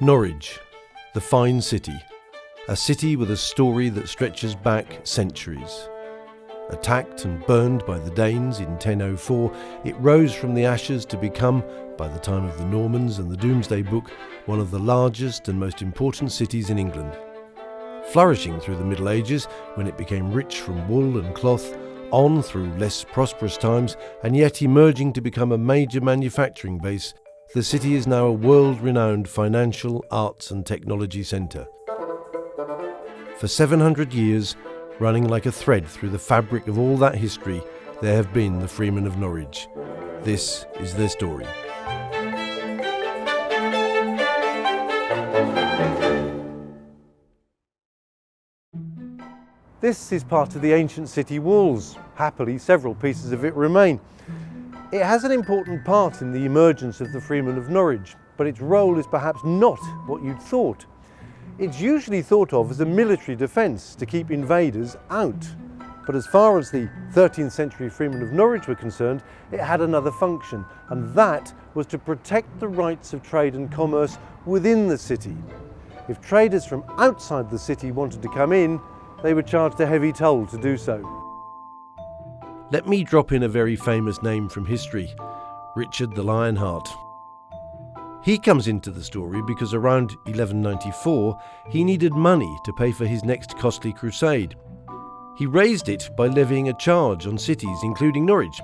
Norwich, the fine city. A city with a story that stretches back centuries. Attacked and burned by the Danes in 1004, it rose from the ashes to become, by the time of the Normans and the Domesday Book, one of the largest and most important cities in England. Flourishing through the Middle Ages, when it became rich from wool and cloth, on through less prosperous times, and yet emerging to become a major manufacturing base, the city is now a world-renowned financial, arts and technology centre. For 700 years, running like a thread through the fabric of all that history, there have been the Freemen of Norwich. This is their story. This is part of the ancient city walls. Happily, several pieces of it remain. It has an important part in the emergence of the Freemen of Norwich, but its role is perhaps not what you'd thought. It's usually thought of as a military defence to keep invaders out. But as far as the 13th century Freemen of Norwich were concerned, it had another function, and that was to protect the rights of trade and commerce within the city. If traders from outside the city wanted to come in, they were charged a heavy toll to do so. Let me drop in a very famous name from history, Richard the Lionheart. He comes into the story because around 1194 he needed money to pay for his next costly crusade. He raised it by levying a charge on cities including Norwich.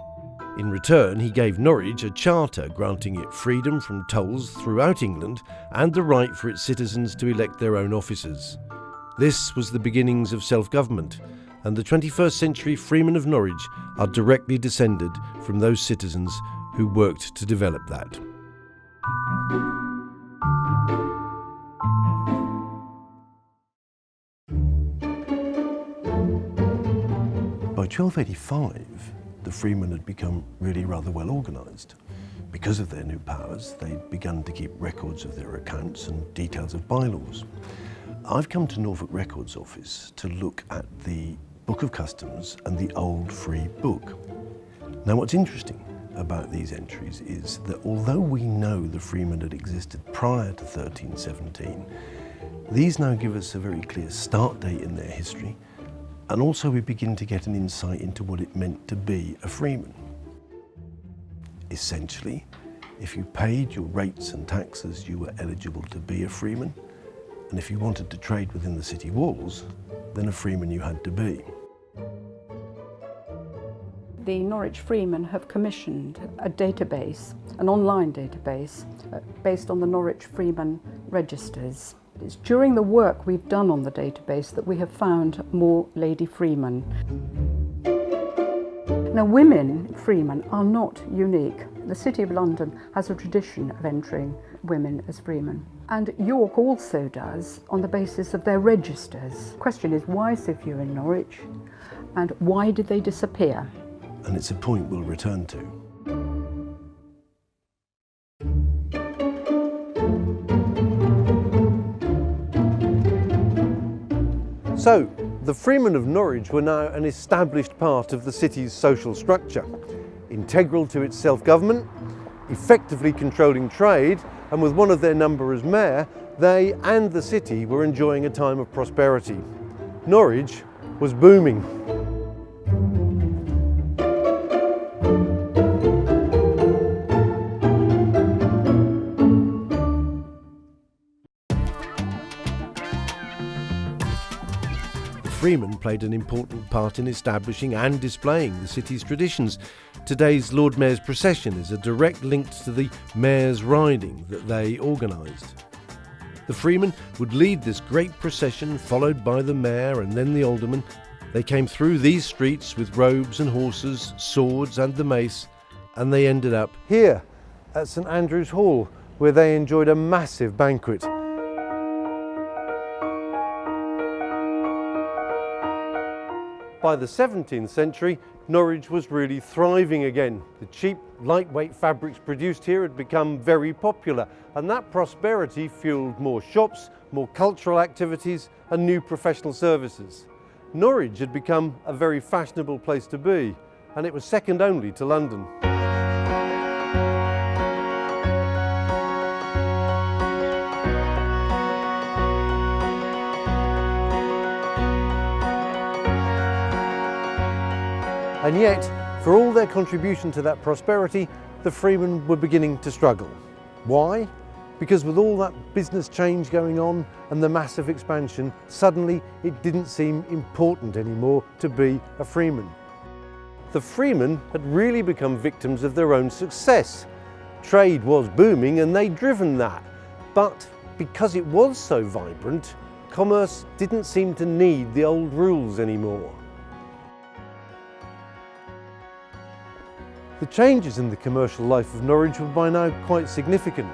In return, he gave Norwich a charter granting it freedom from tolls throughout England and the right for its citizens to elect their own officers. This was the beginnings of self-government, and the 21st century Freemen of Norwich are directly descended from those citizens who worked to develop that. By 1285, the Freemen had become really rather well organised. Because of their new powers, they'd begun to keep records of their accounts and details of bylaws. I've come to Norfolk Records Office to look at the Book of Customs and the Old Free Book. Now, what's interesting about these entries is that although we know the Freemen had existed prior to 1317, these now give us a very clear start date in their history, and also we begin to get an insight into what it meant to be a Freeman. Essentially, if you paid your rates and taxes, you were eligible to be a Freeman, and if you wanted to trade within the city walls, then a Freeman you had to be. The Norwich Freemen have commissioned a database, an online database, based on the Norwich Freemen registers. It's during the work we've done on the database that we have found more lady freemen. Now, women freemen are not unique. The City of London has a tradition of entering women as freemen. And York also does, on the basis of their registers. The question is, why so few in Norwich, and why did they disappear? And it's a point we'll return to. So, the Freemen of Norwich were now an established part of the city's social structure, integral to its self-government, effectively controlling trade, and with one of their number as mayor, they and the city were enjoying a time of prosperity. Norwich was booming. Freemen played an important part in establishing and displaying the city's traditions. Today's Lord Mayor's procession is a direct link to the Mayor's riding that they organised. The Freemen would lead this great procession, followed by the Mayor and then the Aldermen. They came through these streets with robes and horses, swords and the mace, and they ended up here at St Andrew's Hall, where they enjoyed a massive banquet. By the 17th century, Norwich was really thriving again. The cheap, lightweight fabrics produced here had become very popular, and that prosperity fueled more shops, more cultural activities, and new professional services. Norwich had become a very fashionable place to be, and it was second only to London. And yet, for all their contribution to that prosperity, the Freemen were beginning to struggle. Why? Because with all that business change going on and the massive expansion, suddenly it didn't seem important anymore to be a Freeman. The Freemen had really become victims of their own success. Trade was booming and they'd driven that. But because it was so vibrant, commerce didn't seem to need the old rules anymore. The changes in the commercial life of Norwich were by now quite significant.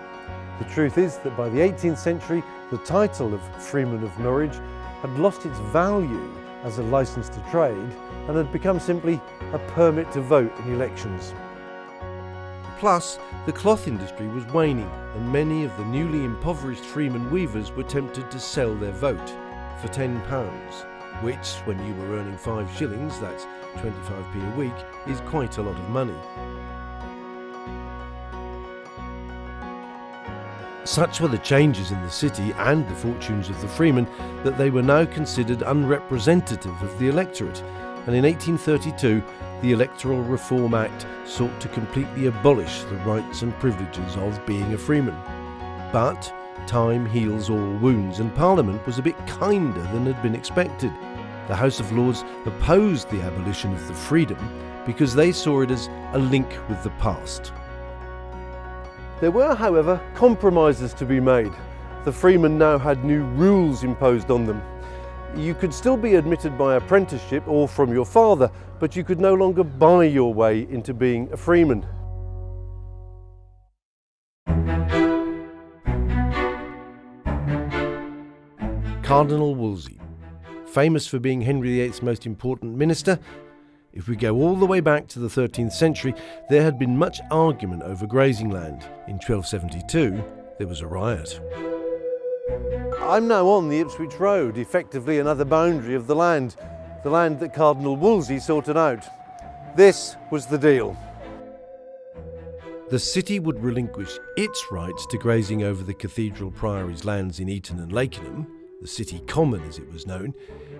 The truth is that by the 18th century, the title of Freeman of Norwich had lost its value as a licence to trade and had become simply a permit to vote in elections. Plus, the cloth industry was waning and many of the newly impoverished Freeman weavers were tempted to sell their vote for £10, which, when you were earning 5 shillings, that's 25p a week, is quite a lot of money. Such were the changes in the city and the fortunes of the freemen that they were now considered unrepresentative of the electorate, and in 1832 the Electoral Reform Act sought to completely abolish the rights and privileges of being a freeman. But time heals all wounds, and Parliament was a bit kinder than had been expected. The House of Lords opposed the abolition of the freedom because they saw it as a link with the past. There were, however, compromises to be made. The freemen now had new rules imposed on them. You could still be admitted by apprenticeship or from your father, but you could no longer buy your way into being a freeman. Cardinal Wolsey, famous for being Henry VIII's most important minister. If we go all the way back to the 13th century, there had been much argument over grazing land. In 1272, there was a riot. I'm now on the Ipswich Road, effectively another boundary of the land that Cardinal Wolsey sorted out. This was the deal. The city would relinquish its rights to grazing over the Cathedral Priory's lands in Eton and Lakenham, the city common as it was known,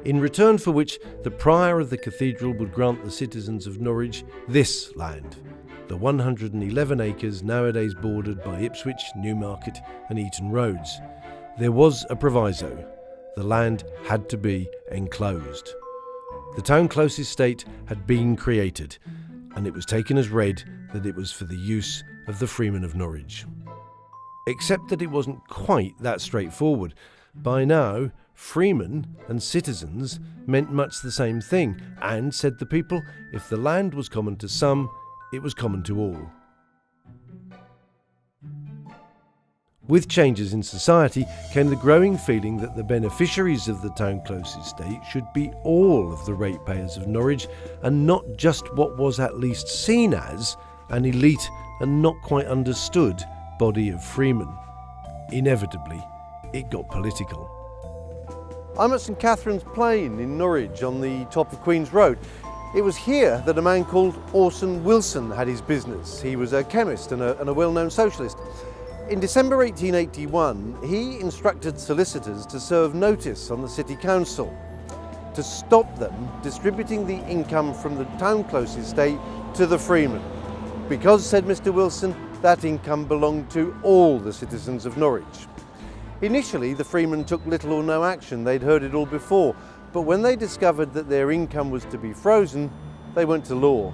in return for which the prior of the cathedral would grant the citizens of Norwich this land, the 111 acres nowadays bordered by Ipswich, Newmarket and Eton roads. There was a proviso: the land had to be enclosed. The town close estate had been created, and it was taken as read that it was for the use of the Freemen of Norwich. Except that it wasn't quite that straightforward. By now, freemen and citizens meant much the same thing, and, said the people, if the land was common to some, it was common to all. With changes in society came the growing feeling that the beneficiaries of the town close estate should be all of the ratepayers of Norwich, and not just what was at least seen as an elite and not quite understood body of freemen. Inevitably, it got political. I'm at St Catherine's Plain in Norwich on the top of Queen's Road. It was here that a man called Orson Wilson had his business. He was a chemist and a well-known socialist. In December 1881, he instructed solicitors to serve notice on the City Council to stop them distributing the income from the town close estate to the freemen, because, said Mr Wilson, that income belonged to all the citizens of Norwich. Initially, the freemen took little or no action. They'd heard it all before, but when they discovered that their income was to be frozen, they went to law.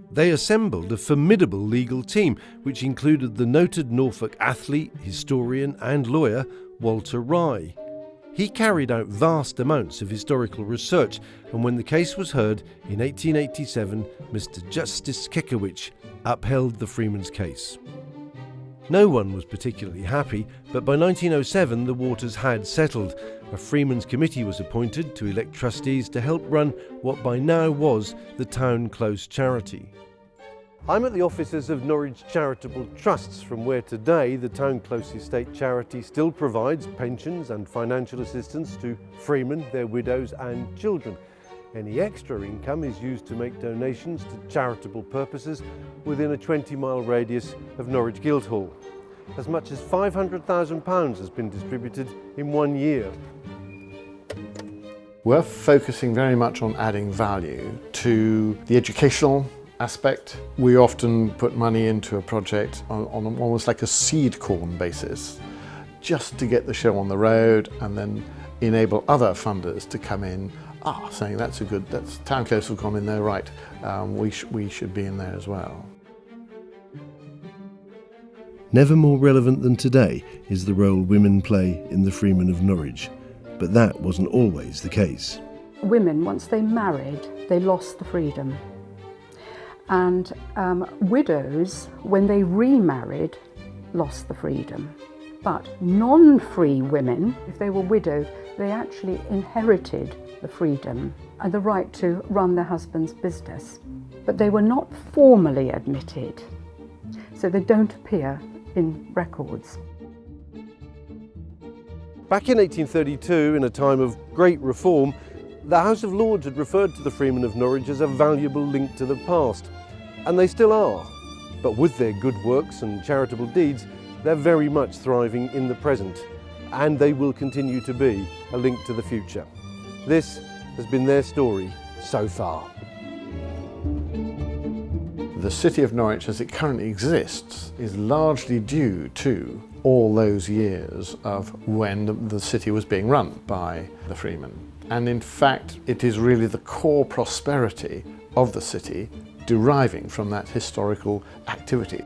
They assembled a formidable legal team, which included the noted Norfolk athlete, historian and lawyer Walter Rye. He carried out vast amounts of historical research, and when the case was heard in 1887, Mr Justice Kekewich upheld the freemen's case. No one was particularly happy, but by 1907 the waters had settled. A Freemen's Committee was appointed to elect trustees to help run what by now was the Town Close charity. I'm at the offices of Norwich Charitable Trusts, from where today the Town Close Estate charity still provides pensions and financial assistance to freemen, their widows and children. Any extra income is used to make donations to charitable purposes within a 20-mile radius of Norwich Guildhall. As much as £500,000 has been distributed in 1 year. We're focusing very much on adding value to the educational aspect. We often put money into a project on almost like a seed corn basis, just to get the show on the road and then enable other funders to come in, saying that's Town Close have gone in there, right, we should be in there as well. Never more relevant than today is the role women play in the Freemen of Norwich, but that wasn't always the case. Women, once they married, they lost the freedom. And widows, when they remarried, lost the freedom. But non-free women, if they were widowed, they actually inherited the freedom and the right to run their husband's business. But they were not formally admitted, so they don't appear in records. Back in 1832, in a time of great reform, the House of Lords had referred to the Freemen of Norwich as a valuable link to the past, and they still are. But with their good works and charitable deeds, they're very much thriving in the present, and they will continue to be a link to the future. This has been their story so far. The city of Norwich as it currently exists is largely due to all those years of when the city was being run by the Freemen. And in fact, it is really the core prosperity of the city deriving from that historical activity.